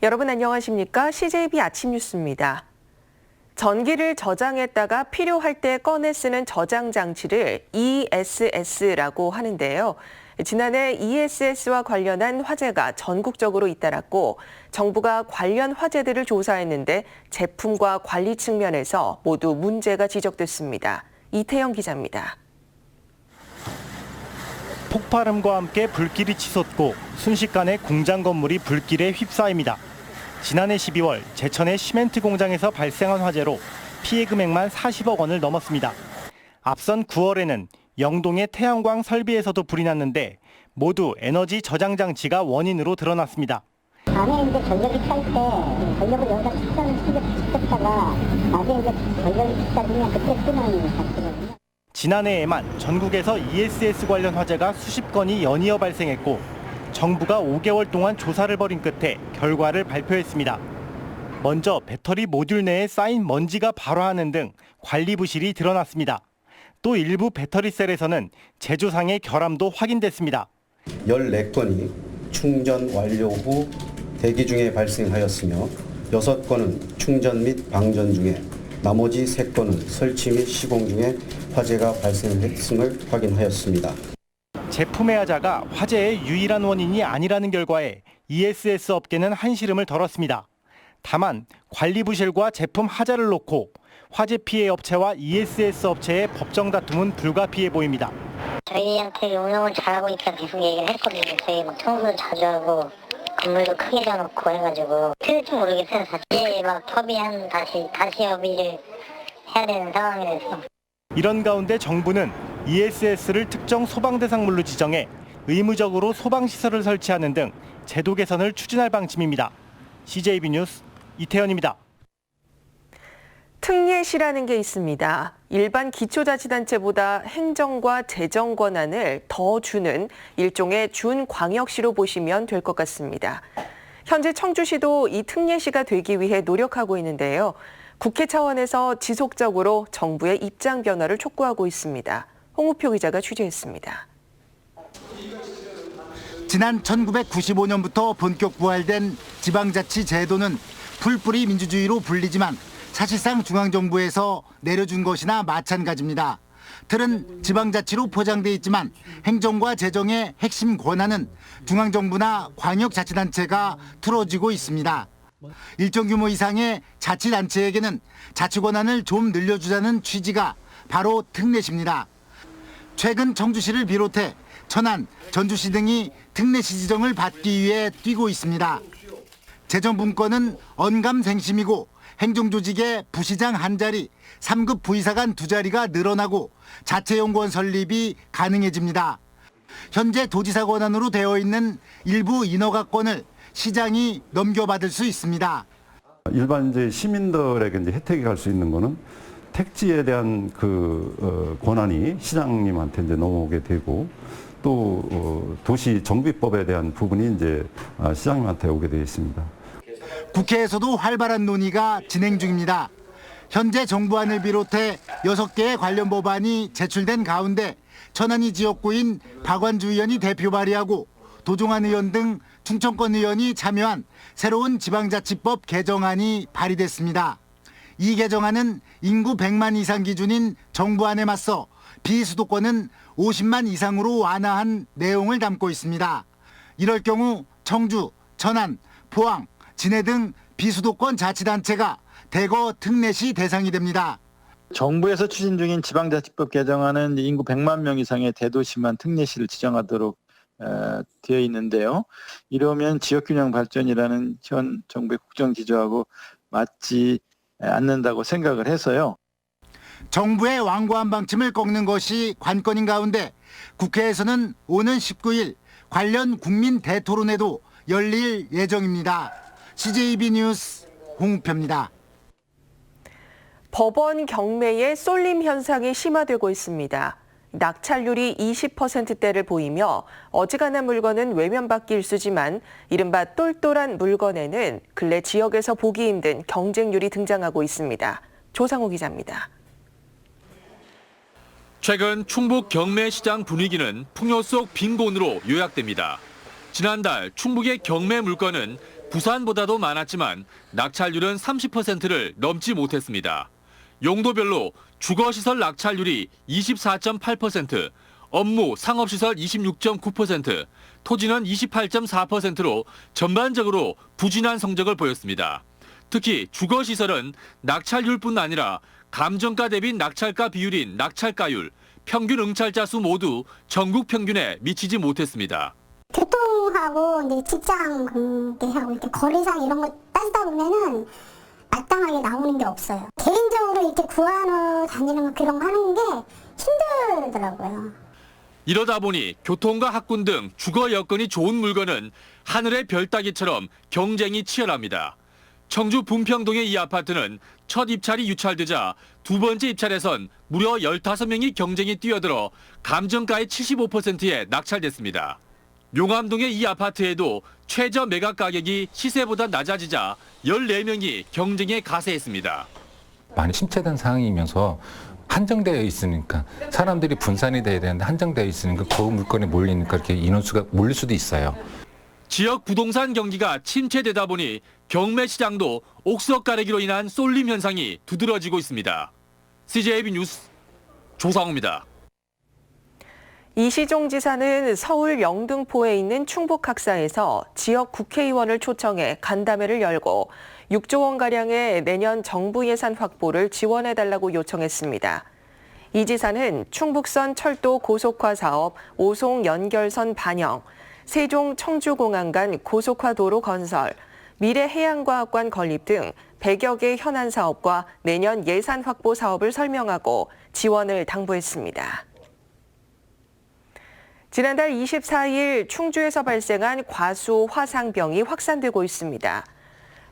여러분 안녕하십니까? CJB 아침 뉴스입니다. 전기를 저장했다가 필요할 때 꺼내 쓰는 저장 장치를 ESS라고 하는데요. 지난해 ESS와 관련한 화재가 전국적으로 잇따랐고 정부가 관련 화재들을 조사했는데 제품과 관리 측면에서 모두 문제가 지적됐습니다. 이태영 기자입니다. 폭발음과 함께 불길이 치솟고 순식간에 공장 건물이 불길에 휩싸입니다. 지난해 12월 제천의 시멘트 공장에서 발생한 화재로 피해 금액만 40억 원을 넘었습니다. 앞선 9월에는 영동의 태양광 설비에서도 불이 났는데 모두 에너지 저장 장치가 원인으로 드러났습니다. 안에 이제 전력이 찰 때 전력을 여기다 시켰다가 나중에 이제 전력이 식사되면 그때 쓰는 장치거든요. 지난해에만 전국에서 ESS 관련 화재가 수십 건이 연이어 발생했고 정부가 5개월 동안 조사를 벌인 끝에 결과를 발표했습니다. 먼저 배터리 모듈 내에 쌓인 먼지가 발화하는 등 관리 부실이 드러났습니다. 또 일부 배터리셀에서는 제조상의 결함도 확인됐습니다. 14건이 충전 완료 후 대기 중에 발생하였으며 6건은 충전 및 방전 중에 나머지 3건은 설치 및 시공 중에 화재가 발생했음을 확인하였습니다. 제품의 하자가 화재의 유일한 원인이 아니라는 결과에 ESS 업계는 한시름을 덜었습니다. 다만 관리 부실과 제품 하자를 놓고 화재 피해 업체와 ESS 업체의 법정 다툼은 불가피해 보입니다. 저희한테 운영을 잘하고 있다 계속 얘기를 했거든요. 저희 막 청소도 자주 하고 건물도 크게 져놓고 해가지고 어떻게 될지 모르겠어요. 사실 막 협의한 다시 협의를 해야 되는 상황이라서. 이런 가운데 정부는 ESS를 특정 소방 대상물로 지정해 의무적으로 소방시설을 설치하는 등 제도 개선을 추진할 방침입니다. CJB 뉴스 이태현입니다. 특례시라는 게 있습니다. 일반 기초자치단체보다 행정과 재정 권한을 더 주는 일종의 준광역시로 보시면 될 것 같습니다. 현재 청주시도 이 특례시가 되기 위해 노력하고 있는데요. 국회 차원에서 지속적으로 정부의 입장 변화를 촉구하고 있습니다. 홍우표 기자가 취재했습니다. 지난 1995년부터 본격 부활된 지방자치 제도는 풀뿌리 민주주의로 불리지만 사실상 중앙정부에서 내려준 것이나 마찬가지입니다. 틀은 지방자치로 포장돼 있지만 행정과 재정의 핵심 권한은 중앙정부나 광역자치단체가 틀어지고 있습니다. 일정 규모 이상의 자치단체에게는 자치 권한을 좀 늘려주자는 취지가 바로 특례시입니다. 최근 청주시를 비롯해 천안, 전주시 등이 특례시 지정을 받기 위해 뛰고 있습니다. 재정분권은 언감생심이고 행정조직의 부시장 한 자리, 3급 부의사관 2자리가 늘어나고 자체연구원 설립이 가능해집니다. 현재 도지사 권한으로 되어 있는 일부 인허가권을 시장이 넘겨받을 수 있습니다. 일반 이제 시민들에게 이제 혜택이 갈 수 있는 거는 택지에 대한 권한이 시장님한테 이제 넘어오게 되고 또 도시 정비법에 대한 부분이 이제 시장님한테 오게 되어 있습니다. 국회에서도 활발한 논의가 진행 중입니다. 현재 정부안을 비롯해 6개의 관련 법안이 제출된 가운데 천안이 지역구인 박완주 의원이 대표 발의하고 도종환 의원 등 충청권 의원이 참여한 새로운 지방자치법 개정안이 발의됐습니다. 이 개정안은 인구 100만 이상 기준인 정부안에 맞서 비수도권은 50만 이상으로 완화한 내용을 담고 있습니다. 이럴 경우 청주, 천안, 포항, 진해 등 비수도권 자치단체가 대거 특례시 대상이 됩니다. 정부에서 추진 중인 지방자치법 개정안은 인구 100만 명 이상의 대도시만 특례시를 지정하도록 되어 있는데요. 이러면 지역균형 발전이라는 현 정부의 국정기조하고 맞지 않는다고 생각을 해서요. 정부의 완고한 방침을 꺾는 것이 관건인 가운데 국회에서는 오는 19일 관련 국민 대토론회도 열릴 예정입니다. CJB 뉴스 홍우표입니다. 법원 경매의 쏠림 현상이 심화되고 있습니다. 낙찰률이 20%대를 보이며 어지간한 물건은 외면받기 일쑤지만 이른바 똘똘한 물건에는 근래 지역에서 보기 힘든 경쟁률이 등장하고 있습니다. 조상호 기자입니다. 최근 충북 경매 시장 분위기는 풍요 속 빈곤으로 요약됩니다. 지난달 충북의 경매 물건은 부산보다도 많았지만 낙찰률은 30%를 넘지 못했습니다. 용도별로 주거시설 낙찰률이 24.8%, 업무, 상업시설 26.9%, 토지는 28.4%로 전반적으로 부진한 성적을 보였습니다. 특히 주거시설은 낙찰률뿐 아니라 감정가 대비 낙찰가 비율인 낙찰가율, 평균 응찰자 수 모두 전국 평균에 미치지 못했습니다. 교통하고 이제 직장 관계하고 이렇게 거래상 이런 거 따지다 보면은 마땅하게 나오는 게 없어요. 개인적으로 이렇게 구하러 다니는 거 그런 거 하는 게 힘들더라고요. 이러다 보니 교통과 학군 등 주거 여건이 좋은 물건은 하늘의 별 따기처럼 경쟁이 치열합니다. 청주 분평동의 이 아파트는 첫 입찰이 유찰되자 두 번째 입찰에선 무려 15명이 경쟁이 뛰어들어 감정가의 75%에 낙찰됐습니다. 용암동의 이 아파트에도 최저 매각 가격이 시세보다 낮아지자 14명이 경쟁에 가세했습니다. 많이 침체된 상황이면서 한정되어 있으니까 사람들이 분산이 돼야 되는데 한정되어 있으니까 그 물건이 몰리니까 이렇게 인원수가 몰릴 수도 있어요. 지역 부동산 경기가 침체되다 보니 경매 시장도 옥석 가르기로 인한 쏠림 현상이 두드러지고 있습니다. CJB 뉴스 조상우입니다. 이시종 지사는 서울 영등포에 있는 충북학사에서 지역 국회의원을 초청해 간담회를 열고 6조 원가량의 내년 정부 예산 확보를 지원해달라고 요청했습니다. 이 지사는 충북선 철도 고속화 사업 오송 연결선 반영, 세종 청주공항 간 고속화 도로 건설, 미래해양과학관 건립 등 100여 개 현안 사업과 내년 예산 확보 사업을 설명하고 지원을 당부했습니다. 지난달 24일 충주에서 발생한 과수 화상병이 확산되고 있습니다.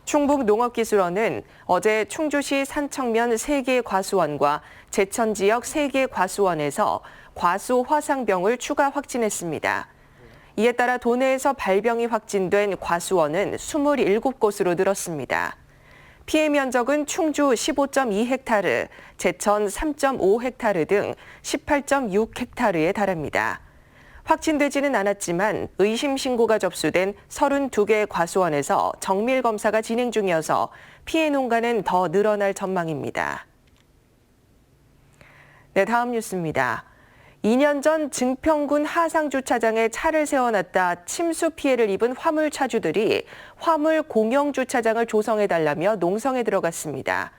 충북농업기술원은 어제 충주시 산청면 3개 과수원과 제천 지역 3개 과수원에서 과수 화상병을 추가 확진했습니다. 이에 따라 도내에서 발병이 확진된 과수원은 27곳으로 늘었습니다. 피해 면적은 충주 15.2헥타르, 제천 3.5헥타르 등 18.6헥타르에 달합니다. 확진되지는 않았지만 의심 신고가 접수된 32개 과수원에서 정밀 검사가 진행 중이어서 피해 농가는 더 늘어날 전망입니다. 네, 다음 뉴스입니다. 2년 전 증평군 하상주차장에 차를 세워놨다 침수 피해를 입은 화물차주들이 화물 공영주차장을 조성해달라며 농성에 들어갔습니다.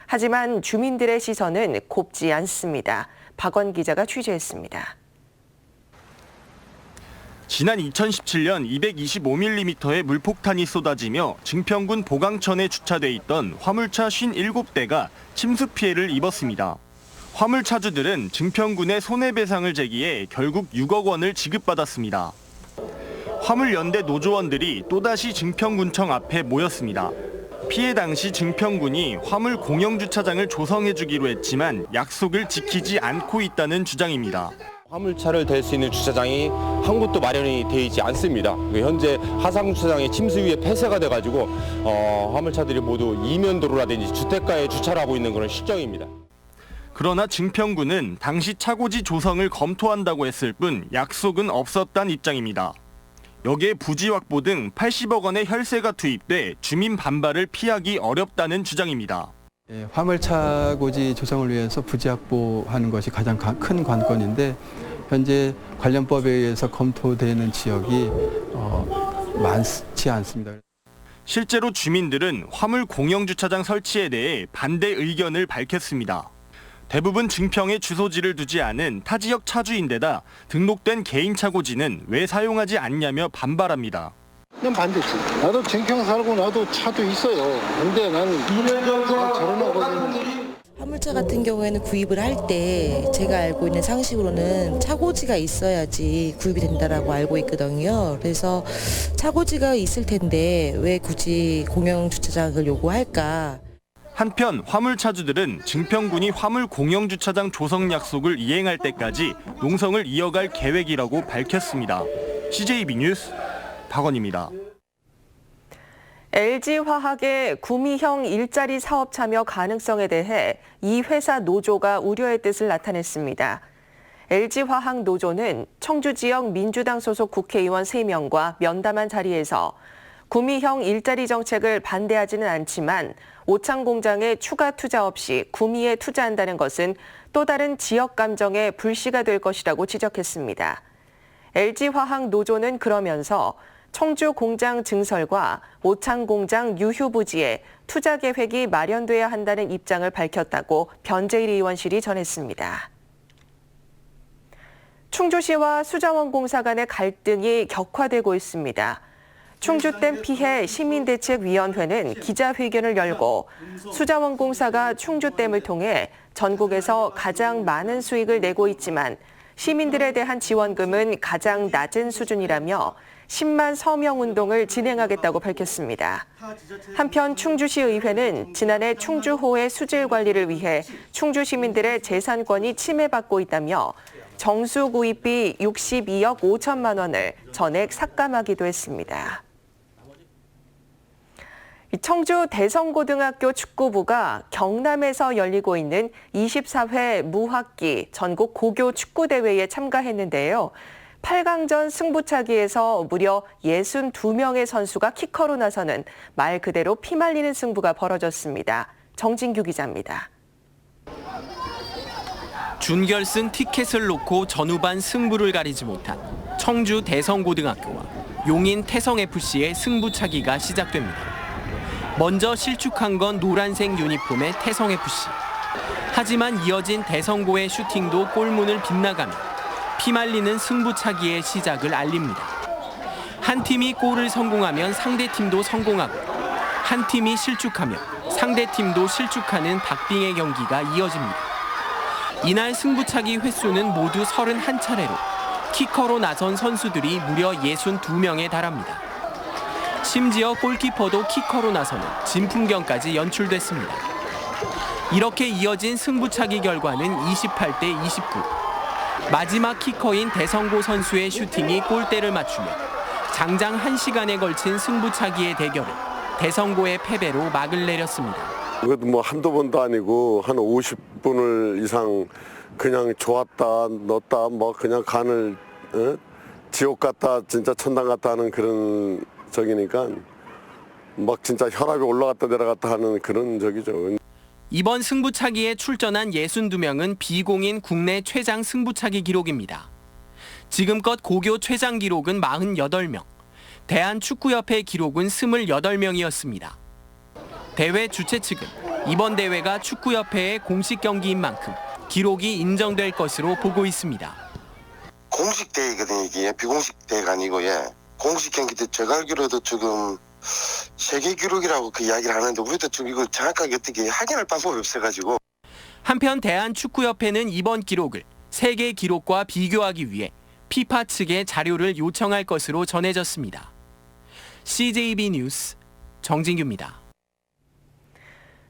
하지만 주민들의 시선은 곱지 않습니다. 박원 기자가 취재했습니다. 지난 2017년 225mm의 물폭탄이 쏟아지며 증평군 보강천에 주차돼 있던 화물차 57대가 침수 피해를 입었습니다. 화물차주들은 증평군에 손해배상을 제기해 결국 6억 원을 지급받았습니다. 화물연대 노조원들이 또다시 증평군청 앞에 모였습니다. 피해 당시 증평군이 화물 공영주차장을 조성해주기로 했지만 약속을 지키지 않고 있다는 주장입니다. 화물차를 댈 수 있는 주차장이 한 곳도 마련이 되어 있지 않습니다. 현재 하상주차장의 침수 위에 폐쇄가 돼가지고 화물차들이 모두 이면도로라든지 주택가에 주차를 하고 있는 그런 실정입니다. 그러나 증평군은 당시 차고지 조성을 검토한다고 했을 뿐 약속은 없었다는 입장입니다. 여기에 부지 확보 등 80억 원의 혈세가 투입돼 주민 반발을 피하기 어렵다는 주장입니다. 화물차고지 조성을 위해서 부지 확보하는 것이 가장 큰 관건인데 현재 관련법에 의해서 검토되는 지역이 많지 않습니다. 실제로 주민들은 화물 공영주차장 설치에 대해 반대 의견을 밝혔습니다. 대부분 증평에 주소지를 두지 않은 타 지역 차주인데다 등록된 개인 차고지는 왜 사용하지 않냐며 반발합니다. 난 반대지. 나도 증평 살고 나도 차도 있어요. 근데 나는 저런 아버지는 화물차 같은 경우에는 구입을 할 때 제가 알고 있는 상식으로는 차고지가 있어야지 구입이 된다라고 알고 있거든요. 그래서 차고지가 있을 텐데 왜 굳이 공영주차장을 요구할까? 한편 화물차주들은 증평군이 화물 공영주차장 조성 약속을 이행할 때까지 농성을 이어갈 계획이라고 밝혔습니다. CJB 뉴스 박원입니다. LG화학의 구미형 일자리 사업 참여 가능성에 대해 이 회사 노조가 우려의 뜻을 나타냈습니다. LG화학 노조는 청주 지역 민주당 소속 국회의원 3명과 면담한 자리에서 구미형 일자리 정책을 반대하지는 않지만 오창 공장에 추가 투자 없이 구미에 투자한다는 것은 또 다른 지역 감정의 불씨가 될 것이라고 지적했습니다. LG화학 노조는 그러면서 청주 공장 증설과 오창 공장 유휴 부지에 투자 계획이 마련돼야 한다는 입장을 밝혔다고 변재일 의원실이 전했습니다. 충주시와 수자원공사 간의 갈등이 격화되고 있습니다. 충주댐 피해 시민대책위원회는 기자회견을 열고 수자원공사가 충주댐을 통해 전국에서 가장 많은 수익을 내고 있지만 시민들에 대한 지원금은 가장 낮은 수준이라며 10만 서명 운동을 진행하겠다고 밝혔습니다. 한편 충주시 의회는 지난해 충주호의 수질 관리를 위해 충주 시민들의 재산권이 침해받고 있다며 정수 구입비 62억 5천만 원을 전액 삭감하기도 했습니다. 청주 대성고등학교 축구부가 경남에서 열리고 있는 24회 무학기 전국 고교 축구대회에 참가했는데요. 8강전 승부차기에서 무려 62명의 선수가 키커로 나서는 말 그대로 피말리는 승부가 벌어졌습니다. 정진규 기자입니다. 준결승 티켓을 놓고 전후반 승부를 가리지 못한 청주 대성고등학교와 용인 태성FC의 승부차기가 시작됩니다. 먼저 실축한 건 노란색 유니폼의 태성FC. 하지만 이어진 대성고의 슈팅도 골문을 빗나가며 피말리는 승부차기의 시작을 알립니다. 한 팀이 골을 성공하면 상대팀도 성공하고 한 팀이 실축하면 상대팀도 실축하는 박빙의 경기가 이어집니다. 이날 승부차기 횟수는 모두 31차례로 키커로 나선 선수들이 무려 62명에 달합니다. 심지어 골키퍼도 키커로 나서는 진풍경까지 연출됐습니다. 이렇게 이어진 승부차기 결과는 28대 29. 마지막 키커인 대성고 선수의 슈팅이 골대를 맞추며 장장 1시간에 걸친 승부차기의 대결은 대성고의 패배로 막을 내렸습니다. 이것도 뭐 한두 번도 아니고 한 50분을 이상 그냥 좋았다 넣었다 뭐 그냥 간을 지옥 같다 진짜 천당 같다 하는 그런 적이니까 막 진짜 혈압이 올라갔다 내려갔다 하는 그런 적이죠. 이번 승부차기에 출전한 62명은 비공인 국내 최장 승부차기 기록입니다. 지금껏 고교 최장 기록은 48명, 대한축구협회 기록은 28명이었습니다. 대회 주최 측은 이번 대회가 축구협회의 공식 경기인 만큼 기록이 인정될 것으로 보고 있습니다. 공식 대회거든요. 이게 비공식 대회가 아니고 공식 경기 때 제가 알기로도 지금 세계 기록이라고 그 이야기를 하는데 우리도 지금 이걸 정확하게 어떻게 확인할 방법이 없어가지고. 한편 대한축구협회는 이번 기록을 세계 기록과 비교하기 위해 피파 측에 자료를 요청할 것으로 전해졌습니다. CJB 뉴스 정진규입니다.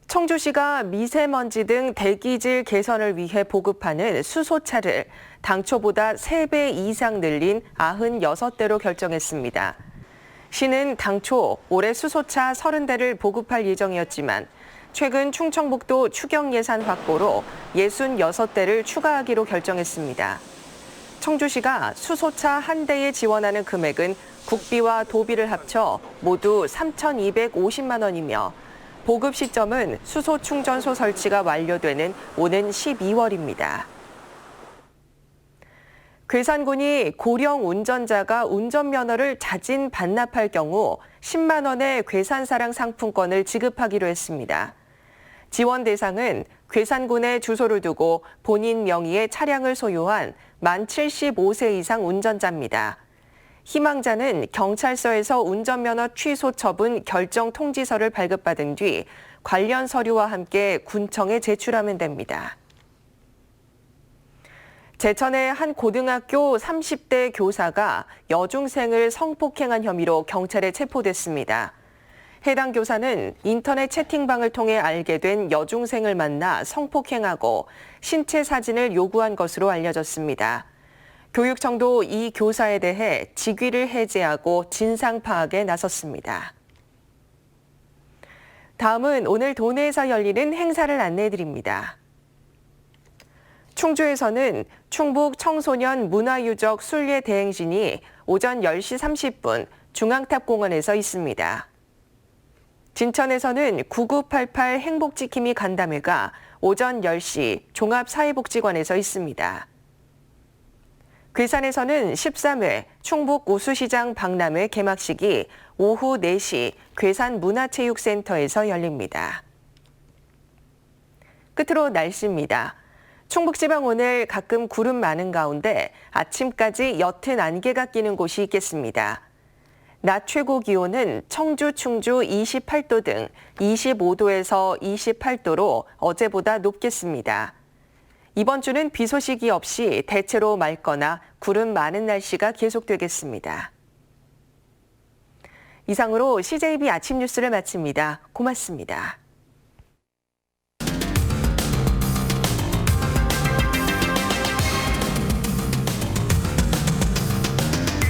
청주시가 미세먼지 등 대기질 개선을 위해 보급하는 수소차를 당초보다 3배 이상 늘린 96대로 결정했습니다. 시는 당초 올해 수소차 30대를 보급할 예정이었지만 최근 충청북도 추경 예산 확보로 66대를 추가하기로 결정했습니다. 청주시가 수소차 한 대에 지원하는 금액은 국비와 도비를 합쳐 모두 3,250만 원이며 보급 시점은 수소 충전소 설치가 완료되는 오는 12월입니다. 괴산군이 고령 운전자가 운전면허를 자진 반납할 경우 10만 원의 괴산사랑 상품권을 지급하기로 했습니다. 지원 대상은 괴산군에 주소를 두고 본인 명의의 차량을 소유한 만 75세 이상 운전자입니다. 희망자는 경찰서에서 운전면허 취소 처분 결정 통지서를 발급받은 뒤 관련 서류와 함께 군청에 제출하면 됩니다. 제천의 한 고등학교 30대 교사가 여중생을 성폭행한 혐의로 경찰에 체포됐습니다. 해당 교사는 인터넷 채팅방을 통해 알게 된 여중생을 만나 성폭행하고 신체 사진을 요구한 것으로 알려졌습니다. 교육청도 이 교사에 대해 직위를 해제하고 진상 파악에 나섰습니다. 다음은 오늘 도내에서 열리는 행사를 안내해드립니다. 충주에서는 충북 청소년 문화유적 순례 대행진이 오전 10시 30분 중앙탑공원에서 있습니다. 진천에서는 9988 행복지킴이 간담회가 오전 10시 종합사회복지관에서 있습니다. 괴산에서는 13회 충북 우수시장 박람회 개막식이 오후 4시 괴산문화체육센터에서 열립니다. 끝으로 날씨입니다. 충북지방 오늘 가끔 구름 많은 가운데 아침까지 옅은 안개가 끼는 곳이 있겠습니다. 낮 최고 기온은 청주, 충주 28도 등 25도에서 28도로 어제보다 높겠습니다. 이번 주는 비 소식이 없이 대체로 맑거나 구름 많은 날씨가 계속되겠습니다. 이상으로 CJB 아침 뉴스를 마칩니다. 고맙습니다.